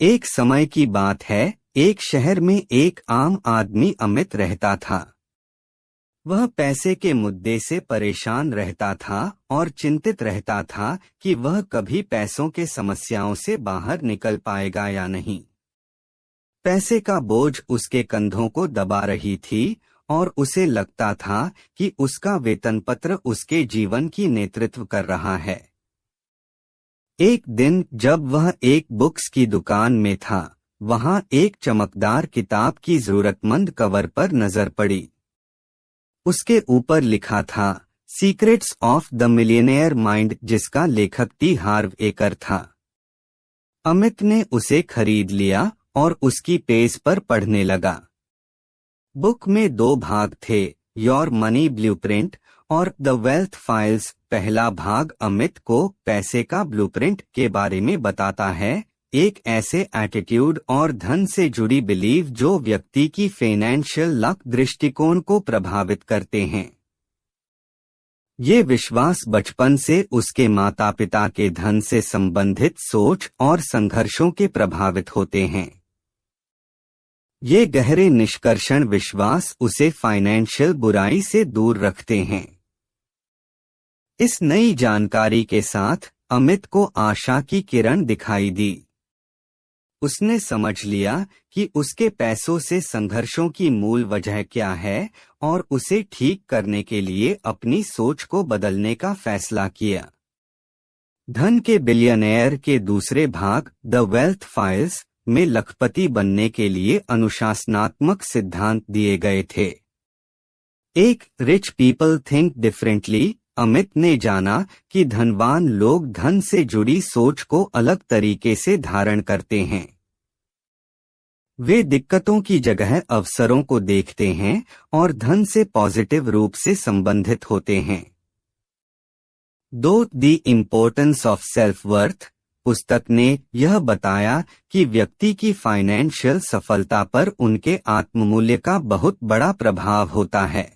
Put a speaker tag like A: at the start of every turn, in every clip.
A: एक समय की बात है, एक शहर में एक आम आदमी अमित रहता था। वह पैसे के मुद्दे से परेशान रहता था और चिंतित रहता था कि वह कभी पैसों के समस्याओं से बाहर निकल पाएगा या नहीं। पैसे का बोझ उसके कंधों को दबा रही थी और उसे लगता था कि उसका वेतन पत्र उसके जीवन की नेतृत्व कर रहा है। एक दिन जब वह एक बुक्स की दुकान में था, वहां एक चमकदार किताब की जरूरतमंद कवर पर नजर पड़ी। उसके ऊपर लिखा था secrets of the millionaire mind, जिसका लेखक टी हार्व एकर था। अमित ने उसे खरीद लिया और उसकी पेज पर पढ़ने लगा। बुक में 2 भाग थे, योर मनी ब्लूप्रिंट और द वेल्थ फाइल्स। पहला भाग अमित को पैसे का ब्लूप्रिंट के बारे में बताता है, एक ऐसे एटीट्यूड और धन से जुड़ी बिलीव जो व्यक्ति की फाइनेंशियल लक दृष्टिकोण को प्रभावित करते हैं। ये विश्वास बचपन से उसके माता पिता के धन से संबंधित सोच और संघर्षों के प्रभावित होते हैं। ये गहरे निष्कर्षण विश्वास उसे फाइनेंशियल बुराई से दूर रखते हैं। इस नई जानकारी के साथ अमित को आशा की किरण दिखाई दी। उसने समझ लिया कि उसके पैसों से संघर्षों की मूल वजह क्या है और उसे ठीक करने के लिए अपनी सोच को बदलने का फैसला किया। धन के बिलियनेयर के दूसरे भाग द वेल्थ फाइल्स में लखपति बनने के लिए अनुशासनात्मक सिद्धांत दिए गए थे। एक rich people think differently. Amit ने जाना कि धनवान लोग धन से जुड़ी सोच को अलग तरीके से धारण करते हैं। वे दिक्कतों की जगह अवसरों को देखते हैं और धन से पॉजिटिव रूप से संबंधित होते हैं। 2 the importance of self worth पुस्तक ने यह बताया कि व्यक्ति की फाइनेंशियल सफलता पर उनके आत्ममूल्य का बहुत बड़ा प्रभाव होता है।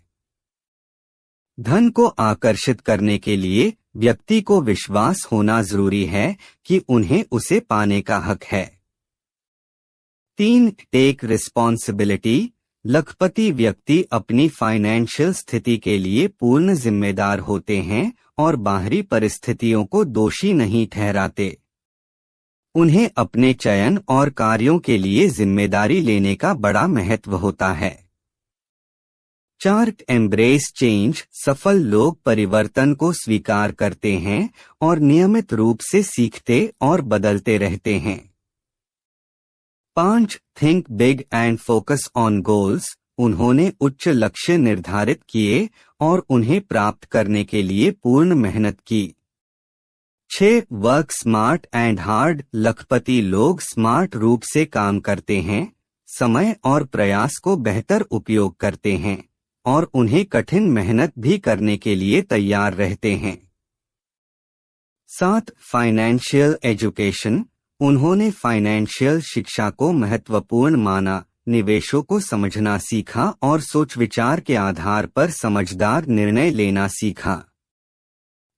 A: धन को आकर्षित करने के लिए व्यक्ति को विश्वास होना जरूरी है कि उन्हें उसे पाने का हक है। 3 टेक रिस्पॉन्सिबिलिटी। लखपति व्यक्ति अपनी फाइनेंशियल स्थिति के लिए पूर्ण जिम्मेदार होते हैं और बाहरी परिस्थितियों को दोषी नहीं ठहराते। उन्हें अपने चयन और कार्यों के लिए जिम्मेदारी लेने का बड़ा महत्व होता है। 4 एम्ब्रेस चेंज। सफल लोग परिवर्तन को स्वीकार करते हैं और नियमित रूप से सीखते और बदलते रहते हैं। 5 think big and focus on goals. उन्होंने उच्च लक्ष्य निर्धारित किए और उन्हें प्राप्त करने के लिए पूर्ण मेहनत की। 6 वर्क स्मार्ट एंड हार्ड। लखपति लोग स्मार्ट रूप से काम करते हैं, समय और प्रयास को बेहतर उपयोग करते हैं और उन्हें कठिन मेहनत भी करने के लिए तैयार रहते हैं। 7 फाइनेंशियल एजुकेशन। उन्होंने फाइनेंशियल शिक्षा को महत्वपूर्ण माना, निवेशों को समझना सीखा और सोच विचार के आधार पर समझदार निर्णय लेना सीखा।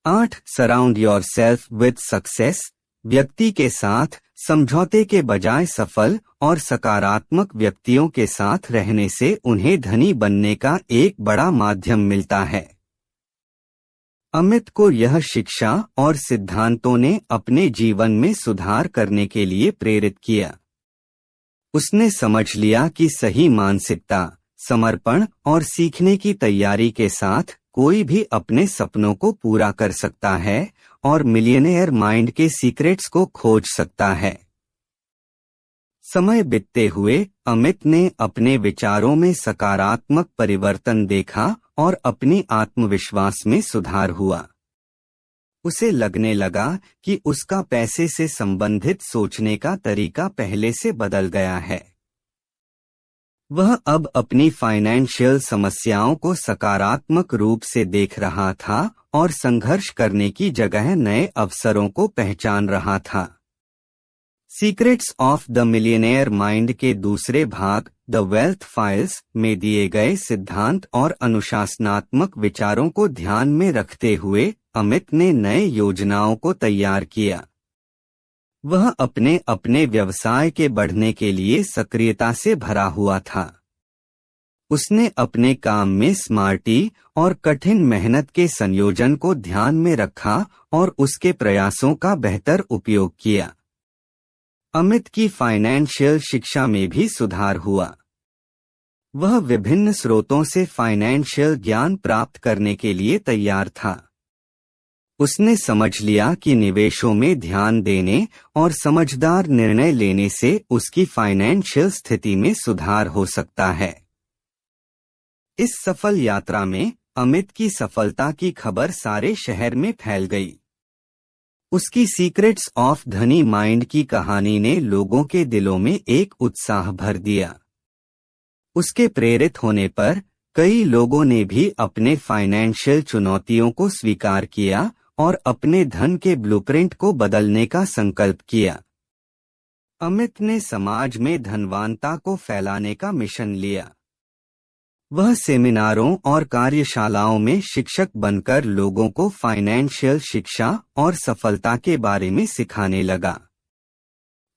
A: 8 सराउंड योरसेल्फ विद सक्सेस। व्यक्ति के साथ समझौते के बजाय सफल और सकारात्मक व्यक्तियों के साथ रहने से उन्हें धनी बनने का एक बड़ा माध्यम मिलता है। अमित को यह शिक्षा और सिद्धांतों ने अपने जीवन में सुधार करने के लिए प्रेरित किया। उसने समझ लिया कि सही मानसिकता, समर्पण और सीखने की तैयारी के साथ कोई भी अपने सपनों को पूरा कर सकता है और मिलियनेयर माइंड के सीक्रेट्स को खोज सकता है। समय बीतते हुए अमित ने अपने विचारों में सकारात्मक परिवर्तन देखा और अपनी आत्मविश्वास में सुधार हुआ। उसे लगने लगा कि उसका पैसे से संबंधित सोचने का तरीका पहले से बदल गया है। वह अब अपनी फाइनेंशियल समस्याओं को सकारात्मक रूप से देख रहा था और संघर्ष करने की जगह नए अवसरों को पहचान रहा था। Secrets of the millionaire mind के दूसरे भाग द वेल्थ फाइल्स में दिए गए सिद्धांत और अनुशासनात्मक विचारों को ध्यान में रखते हुए अमित ने नए योजनाओं को तैयार किया। वह अपने अपने व्यवसाय के बढ़ने के लिए सक्रियता से भरा हुआ था। उसने अपने काम में स्मार्टी और कठिन मेहनत के संयोजन को ध्यान में रखा और उसके प्रयासों का बेहतर उपयोग किया। अमित की फाइनेंशियल शिक्षा में भी सुधार हुआ। वह विभिन्न स्रोतों से फाइनेंशियल ज्ञान प्राप्त करने के लिए तैयार था। उसने समझ लिया कि निवेशों में ध्यान देने और समझदार निर्णय लेने से उसकी फाइनेंशियल स्थिति में सुधार हो सकता है। इस सफल यात्रा में अमित की सफलता की खबर सारे शहर में फैल गई। उसकी सीक्रेट्स ऑफ धनी माइंड की कहानी ने लोगों के दिलों में एक उत्साह भर दिया। उसके प्रेरित होने पर कई लोगों ने भी अपने फाइनेंशियल चुनौतियों को स्वीकार किया और अपने धन के ब्लूप्रिंट को बदलने का संकल्प किया। अमित ने समाज में धनवानता को फैलाने का मिशन लिया। वह सेमिनारों और कार्यशालाओं में शिक्षक बनकर लोगों को फाइनेंशियल शिक्षा और सफलता के बारे में सिखाने लगा।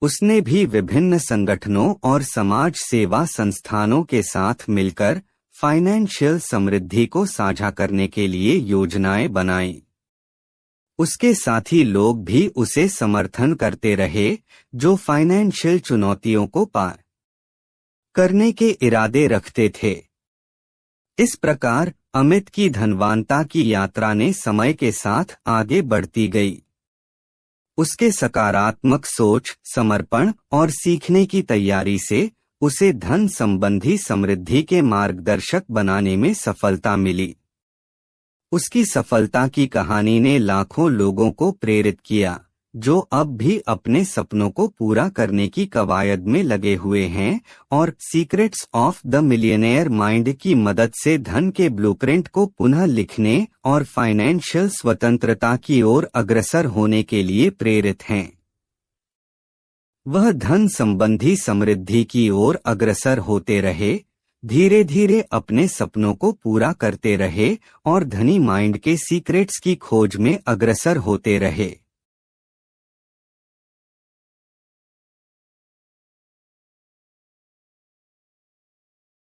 A: उसने भी विभिन्न संगठनों और समाज सेवा संस्थानों के साथ मिलकर फाइनेंशियल समृद्धि को साझा करने के लिए योजनाएं बनाई। उसके साथी लोग भी उसे समर्थन करते रहे, जो फाइनेंशियल चुनौतियों को पार करने के इरादे रखते थे। इस प्रकार अमित की धनवानता की यात्रा ने समय के साथ आगे बढ़ती गई। उसके सकारात्मक सोच, समर्पण और सीखने की तैयारी से उसे धन संबंधी समृद्धि के मार्गदर्शक बनाने में सफलता मिली। उसकी सफलता की कहानी ने लाखों लोगों को प्रेरित किया, जो अब भी अपने सपनों को पूरा करने की कवायद में लगे हुए हैं और secrets of the millionaire mind की मदद से धन के ब्लूप्रिंट को पुनः लिखने और फाइनेंशियल स्वतंत्रता की ओर अग्रसर होने के लिए प्रेरित हैं। वह धन संबंधी समृद्धि की ओर अग्रसर होते रहे, धीरे धीरे अपने सपनों को पूरा करते रहे और धनी माइंड के सीक्रेट्स की खोज में अग्रसर होते रहे।